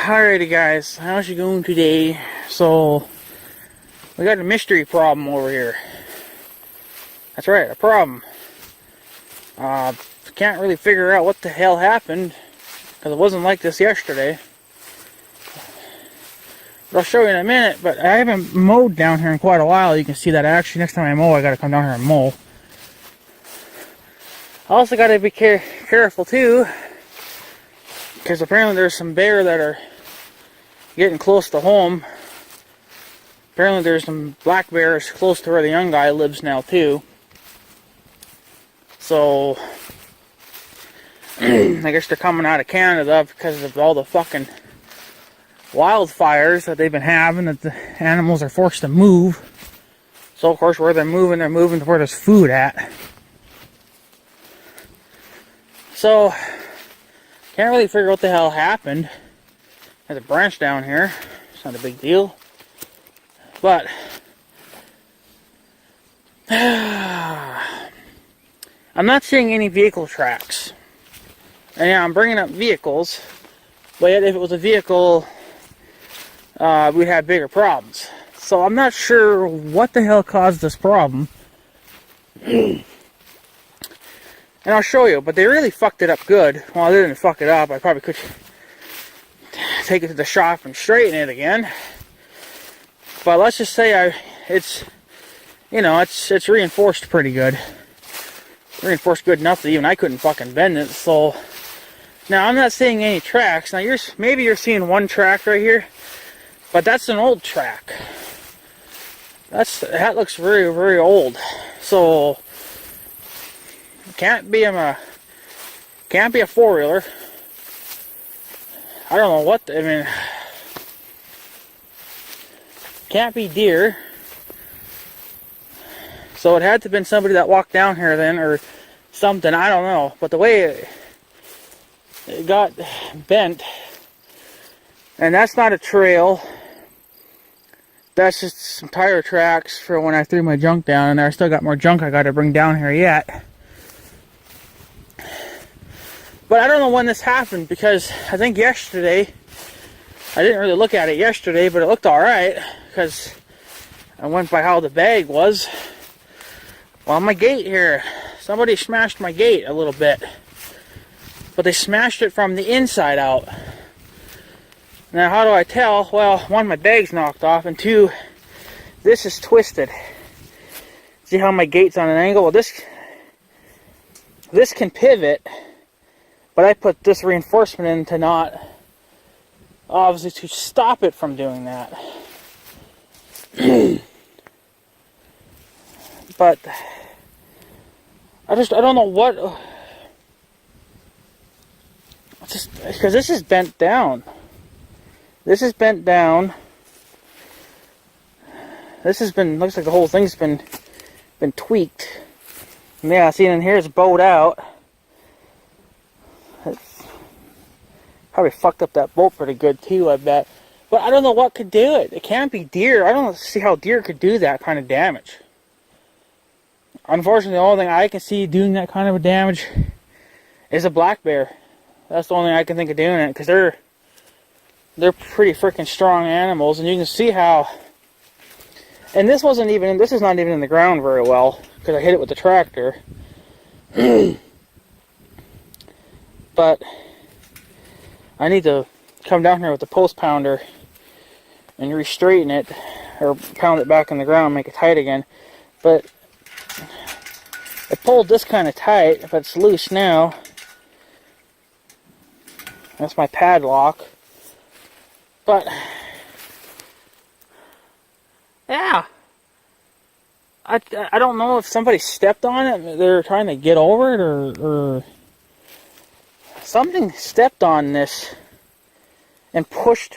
Alrighty guys, how's it going today? So, we got a mystery problem over here. That's right, a problem. Can't really figure out what the hell happened, because it wasn't like this yesterday. But I'll show you in a minute, but I haven't mowed down here in quite a while. You can see that actually next time I mow, I gotta come down here and mow. I also gotta be careful too, because apparently there's some bear that are getting close to home. Apparently there's some black bears close to where the young guy lives now too. So, I guess they're coming out of Canada because of all the fucking wildfires that they've been having, that the animals are forced to move. So of course where they're moving to where there's food at. So, can't really figure out what the hell happened. There's a branch down here. It's not a big deal. But I'm not seeing any vehicle tracks. And yeah, I'm bringing up vehicles. But yet if it was a vehicle, we'd have bigger problems. So I'm not sure what the hell caused this problem. And I'll show you, but they really fucked it up good. Well, they didn't fuck it up. I probably could take it to the shop and straighten it again. But let's just say it's reinforced pretty good. Reinforced good enough that even I couldn't fucking bend it. So now I'm not seeing any tracks. Now maybe you're seeing one track right here, but that's an old track. That looks very, very old. So can't be a four-wheeler. I don't know what, can't be deer. So it had to have been somebody that walked down here then, or something, I don't know. But the way it got bent, and that's not a trail. That's just some tire tracks for when I threw my junk down in there. I still got more junk I got to bring down here yet. But I don't know when this happened, because I think yesterday, I didn't really look at it yesterday, but it looked alright, because I went by how the bag was. Well, my gate here, somebody smashed my gate a little bit, but they smashed it from the inside out. Now, how do I tell? Well, one, my bag's knocked off, and two, this is twisted. See how my gate's on an angle? Well, this can pivot, but I put this reinforcement in to not, obviously, to stop it from doing that. But I don't know what, just because this is bent down. This is bent down. This has been, looks like the whole thing's been tweaked. And yeah, see, in here it's bowed out. It's probably fucked up that bolt pretty good too, I bet. But I don't know what could do it. It can't be deer. I don't see how deer could do that kind of damage. Unfortunately, the only thing I can see doing that kind of a damage is a black bear. That's the only thing I can think of doing it, because they're pretty freaking strong animals, and you can see how. And this is not even in the ground very well, because I hit it with the tractor. But I need to come down here with the post pounder and re-straighten it, or pound it back in the ground, make it tight again. But it pulled this kind of tight, but it's loose now. That's my padlock. But yeah, I don't know if somebody stepped on it. They're trying to get over it, or something stepped on this and pushed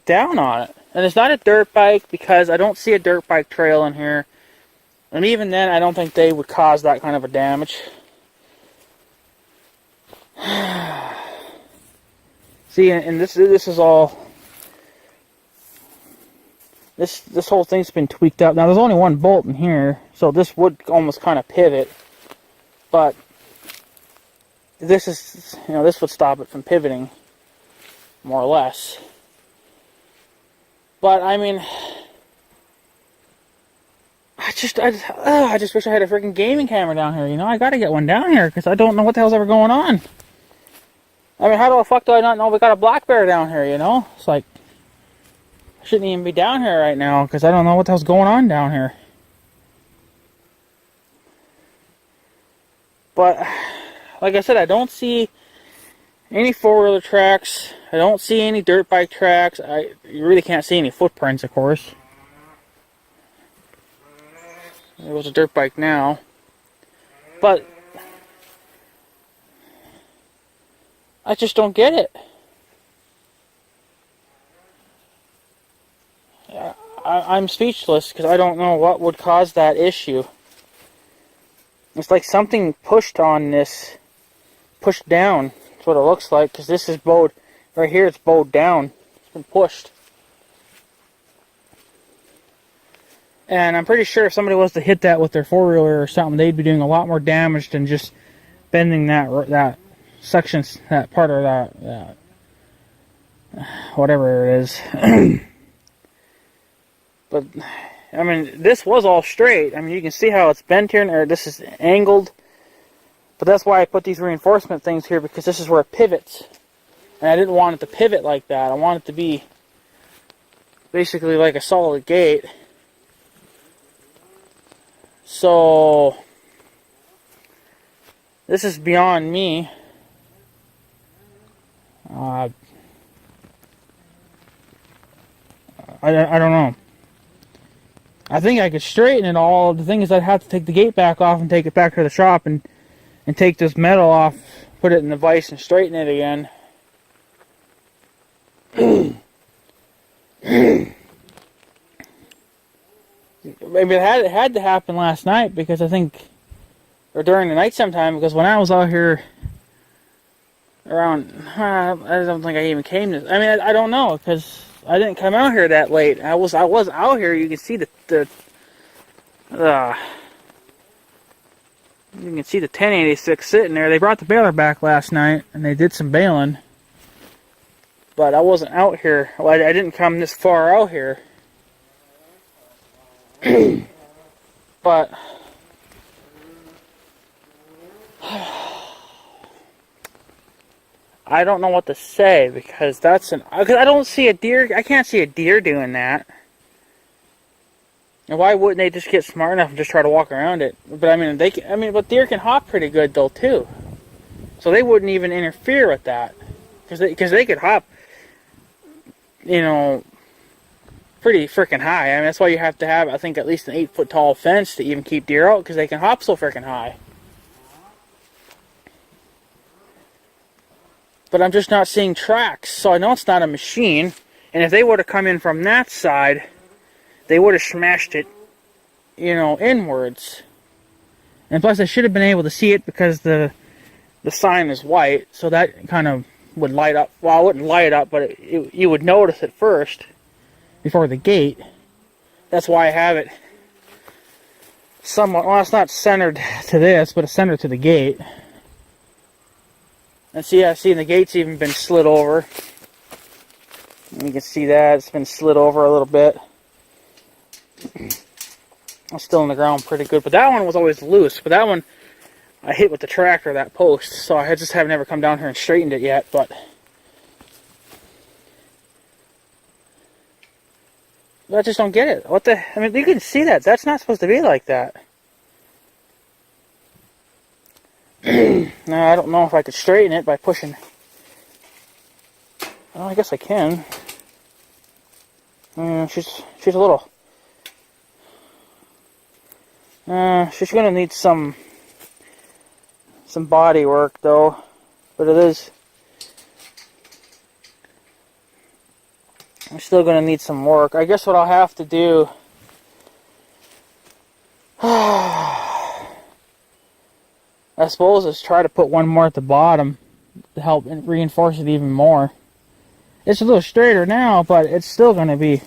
down on it. And it's not a dirt bike, because I don't see a dirt bike trail in here. And even then, I don't think they would cause that kind of a damage. See, and this is all. This whole thing's been tweaked up. Now there's only one bolt in here, so this would almost kind of pivot. But this is, this would stop it from pivoting, more or less. But I mean, I just wish I had a freaking gaming camera down here. I gotta get one down here because I don't know what the hell's ever going on. I mean, how the fuck do I not know we got a black bear down here? It's like I shouldn't even be down here right now because I don't know what the hell's going on down here. But like I said, I don't see any four-wheeler tracks. I don't see any dirt bike tracks. You really can't see any footprints, of course. There was a dirt bike now. But I just don't get it. I'm speechless because I don't know what would cause that issue. It's like something pushed on this, pushed down. That's what it looks like, because this is bowed, right here it's bowed down. It's been pushed. And I'm pretty sure if somebody was to hit that with their four-wheeler or something, they'd be doing a lot more damage than just bending that section, that part of that whatever it is. But I mean, this was all straight. I mean, you can see how it's bent here, or this is angled. But that's why I put these reinforcement things here, because this is where it pivots. And I didn't want it to pivot like that. I want it to be basically like a solid gate. So this is beyond me. I don't know. I think I could straighten it all. The thing is, I'd have to take the gate back off and take it back to the shop and take this metal off, put it in the vise and straighten it again. Maybe it had to happen last night, because I think, or during the night sometime, because when I was out here around, I don't think I even came to, I mean, I don't know, because I didn't come out here that late. I was out here. You can see you can see the 1086 sitting there. They brought the baler back last night, and they did some baling. But I wasn't out here. Well, I didn't come this far out here. But I don't know what to say, because because I don't see a deer. I can't see a deer doing that. And why wouldn't they just get smart enough and just try to walk around it? But I mean, but deer can hop pretty good though too. So they wouldn't even interfere with that, because they could hop, pretty freaking high. I mean, that's why you have to have, I think, at least an 8-foot tall fence to even keep deer out, because they can hop so freaking high. But I'm just not seeing tracks, so I know it's not a machine. And if they would have come in from that side, they would have smashed it, inwards. And plus, I should have been able to see it, because the sign is white, so that kind of would light up. Well, it wouldn't light up, but you would notice it first before the gate. That's why I have it somewhat, well, it's not centered to this, but it's centered to the gate. And see, the gate's even been slid over. And you can see that it's been slid over a little bit. It's still in the ground pretty good, but that one was always loose. But that one I hit with the tractor, that post, so I just have never come down here and straightened it yet. But I just don't get it. I mean, you can see that. That's not supposed to be like that. Now, I don't know if I could straighten it by pushing. Well, I guess I can. She's a little. She's gonna need some body work though, but it is. I'm still gonna need some work. I guess what I'll have to do. I suppose is try to put one more at the bottom to help reinforce it even more. It's a little straighter now, but it's still going to be.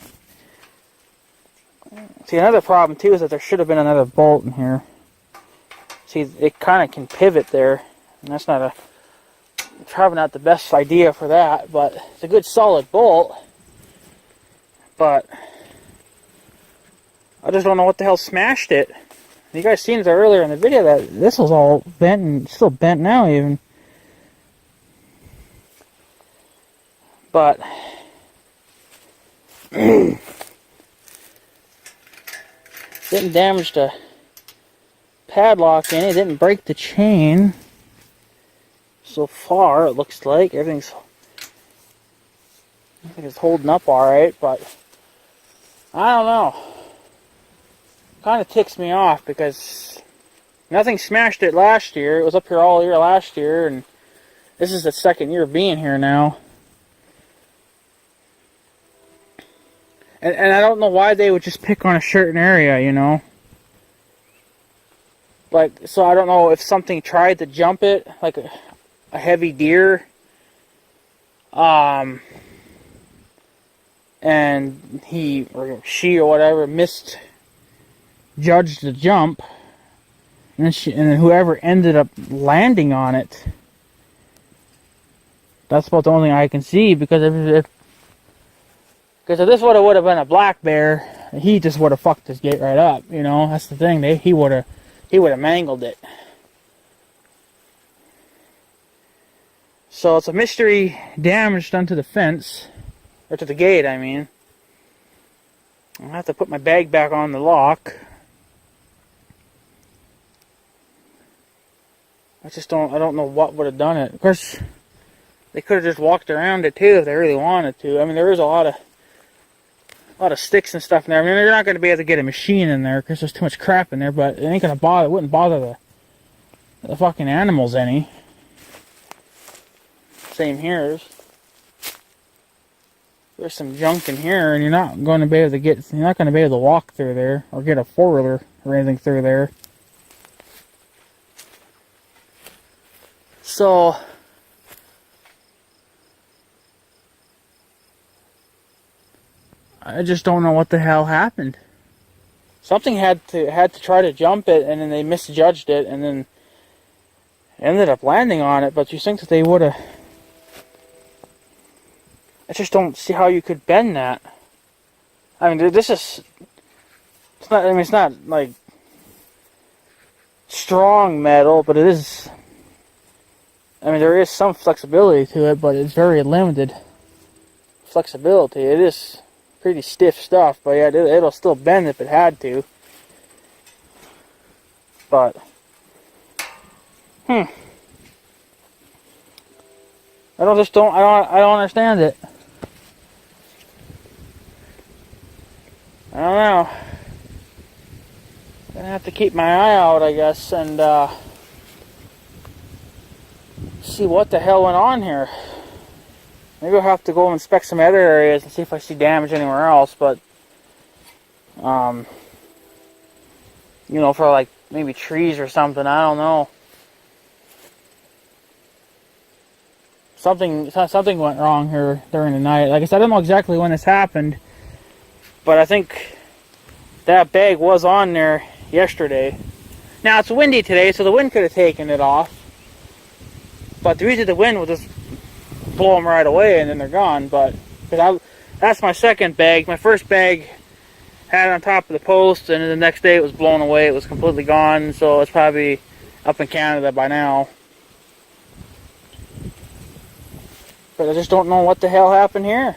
See, another problem too is that there should have been another bolt in here. See, it kind of can pivot there, and that's not probably not the best idea for that, but it's a good solid bolt. But I just don't know what the hell smashed it. You guys seen it earlier in the video that this was all bent and still bent now even. But didn't damage the padlock any, didn't break the chain. So far, it looks like everything's, I think it's holding up alright, but I don't know. Kind of ticks me off because nothing smashed it last year. It was up here all year last year, and this is the second year of being here now. And I don't know why they would just pick on a certain area, you know. Like, so I don't know if something tried to jump it, like a heavy deer. And he or she or whatever misjudged the jump, and then whoever ended up landing on it. That's about the only thing I can see, because if this would have been a black bear, he just would have fucked this gate right up. You know, that's the thing. He would have mangled it. So it's a mystery damage done to the fence, or to the gate, I mean. I'll have to put my bag back on the lock. I don't know what would have done it. Of course, they could have just walked around it too if they really wanted to. I mean, there is a lot of sticks and stuff in there. I mean, they're not going to be able to get a machine in there because there's too much crap in there, but it ain't going to bother, it wouldn't bother the fucking animals any. Same here. There's some junk in here, and you're not going to be able to walk through there or get a four-wheeler or anything through there. So I just don't know what the hell happened. Something had to try to jump it, and then they misjudged it, and then ended up landing on it. But you think that they would have? I just don't see how you could bend that. I mean, this is. It's not. I mean, it's not like strong metal, but it is. I mean, there is some flexibility to it, but it's very limited flexibility. It is pretty stiff stuff, but yeah, it'll still bend if it had to. But I don't understand it. I don't know. Gonna have to keep my eye out, I guess, and see what the hell went on here. Maybe I'll have to go inspect some other areas and see if I see damage anywhere else, but you know, for like maybe trees or something, I don't know. Something went wrong here during the night. Like I said, I don't know exactly when this happened, but I think that bag was on there yesterday. Now it's windy today, so the wind could have taken it off. But usually the wind will just blow them right away and then they're gone. But that's my second bag. My first bag had it on top of the post, and then the next day it was blown away. It was completely gone, so it's probably up in Canada by now. But I just don't know what the hell happened here.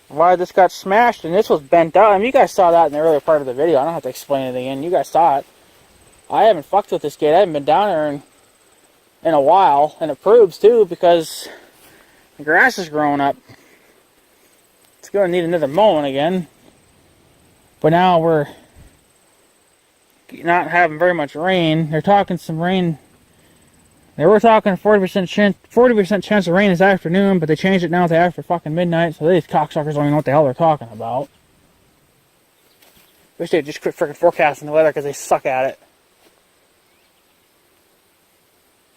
Why this got smashed, and this was bent out. I mean, you guys saw that in the earlier part of the video. I don't have to explain it again. You guys saw it. I haven't fucked with this gate. I haven't been down there in a while, and it proves too, because the grass is growing up. It's going to need another mowing again. But now we're not having very much rain. They're talking some rain. They were talking 40% chance of rain this afternoon, but they changed it now to after fucking midnight, so these cocksuckers don't even know what the hell they're talking about. Wish they'd just quit freaking forecasting the weather, because they suck at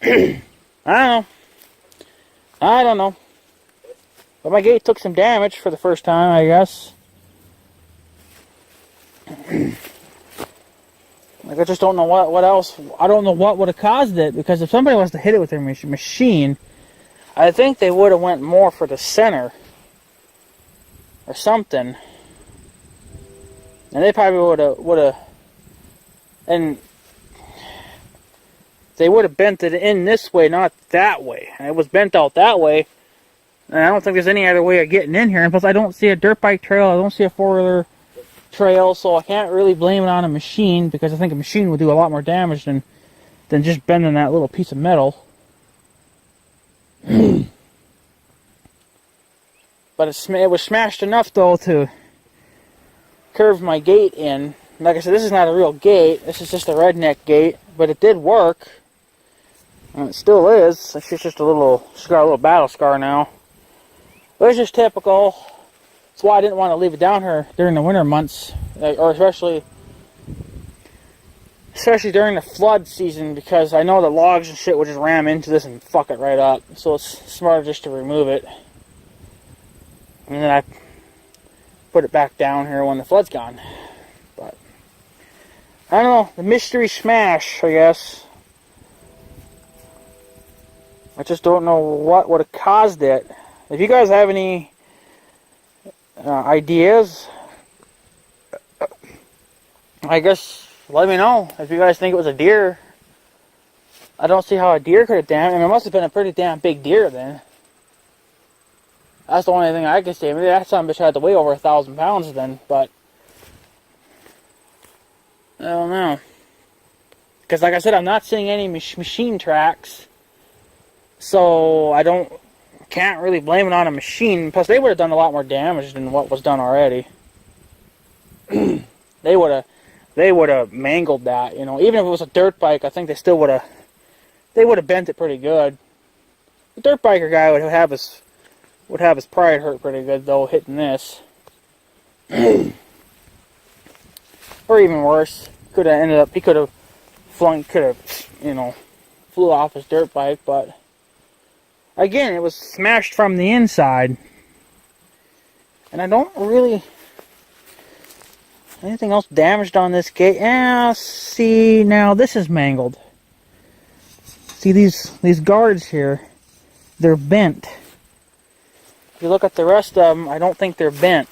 it. I don't know. But my gate took some damage for the first time, I guess. Like, I just don't know what else. I don't know what would have caused it, because if somebody was to hit it with their machine, I think they would have went more for the center or something, and they probably would have, and they would have bent it in this way, not that way. And it was bent out that way, and I don't think there's any other way of getting in here. And plus, I don't see a dirt bike trail. I don't see a four-wheeler trail, so I can't really blame it on a machine, because I think a machine would do a lot more damage than just bending that little piece of metal. But it was smashed enough, though, to curve my gate in. Like I said, this is not a real gate. This is just a redneck gate, but it did work. And it still is. She's just she's got a little battle scar now. But it's just typical. That's why I didn't want to leave it down here during the winter months, or especially during the flood season, because I know the logs and shit would just ram into this and fuck it right up. So it's smarter just to remove it. And then I put it back down here when the flood's gone. But I don't know, the mystery smash, I guess. I just don't know what would have caused it. If you guys have any ideas, I guess let me know. If you guys think it was a deer, I don't see how a deer could have damaged. I mean, it must have been a pretty damn big deer then. That's the only thing I can say. Maybe that son of a bitch had to weigh over 1,000 pounds then, but I don't know. Because like I said, I'm not seeing any machine tracks, so I can't really blame it on a machine. Plus, they would have done a lot more damage than what was done already. They would have mangled that, you know. Even if it was a dirt bike, I think they still would have bent it pretty good. The dirt biker guy would have his pride hurt pretty good, though, hitting this. Or even worse, he could have flew off his dirt bike, but again, it was smashed from the inside. And I don't really anything else damaged on this gate. Yeah, see, now this is mangled. See these guards here, they're bent. If you look at the rest of them, I don't think they're bent.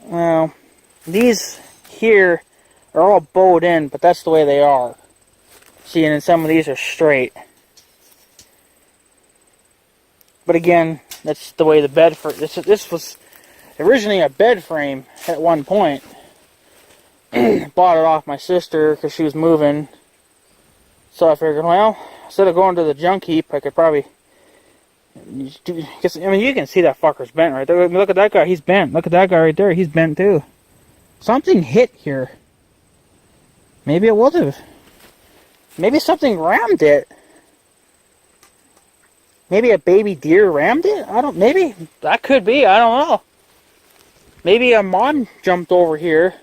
Well, these here are all bowed in, but that's the way they are. See, and then some of these are straight. But again, that's the way the bed frame. This was originally a bed frame at one point. Bought it off my sister because she was moving. So I figured, well, instead of going to the junk heap, I could probably. Cause, I mean, you can see that fucker's bent right there. Look at that guy, he's bent. Look at that guy right there, he's bent too. Something hit here. Maybe it would have. Maybe something rammed it. Maybe a baby deer rammed it? Maybe. That could be, I don't know. Maybe a mom jumped over here.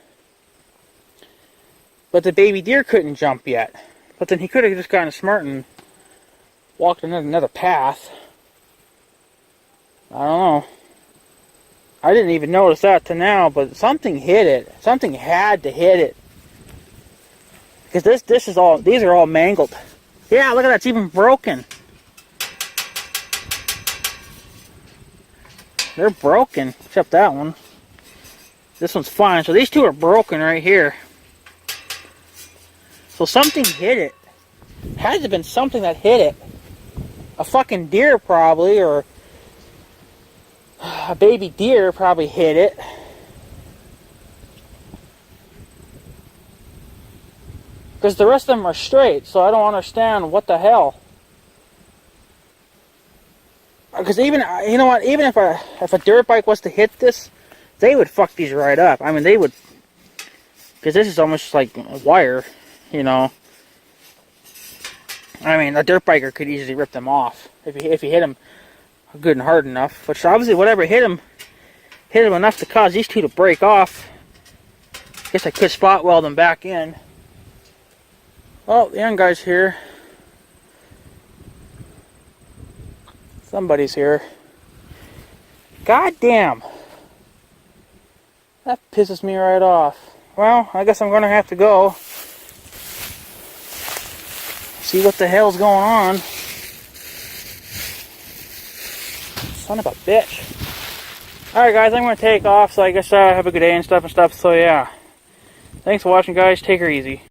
But the baby deer couldn't jump yet. But then he could have just gotten smart and walked another path. I don't know. I didn't even notice that till now, but something hit it. Something had to hit it. Because these are all mangled. Yeah, look at that, it's even broken. They're broken, except that one. This one's fine. So these two are broken right here. So something hit it. Had to have been something that hit it. A fucking deer probably, or a baby deer probably hit it. Because the rest of them are straight, so I don't understand what the hell. Because even, you know what, even if a dirt bike was to hit this, they would fuck these right up. I mean, they would, because this is almost like wire, you know. I mean, a dirt biker could easily rip them off if you hit them good and hard enough. But obviously, whatever hit them enough to cause these two to break off. I guess I could spot weld them back in. Oh, the young guy's here. Somebody's here. God damn. That pisses me right off. Well, I guess I'm going to have to go. See what the hell's going on. Son of a bitch. Alright guys, I'm going to take off, so I guess have a good day and stuff. So yeah. Thanks for watching guys, take her easy.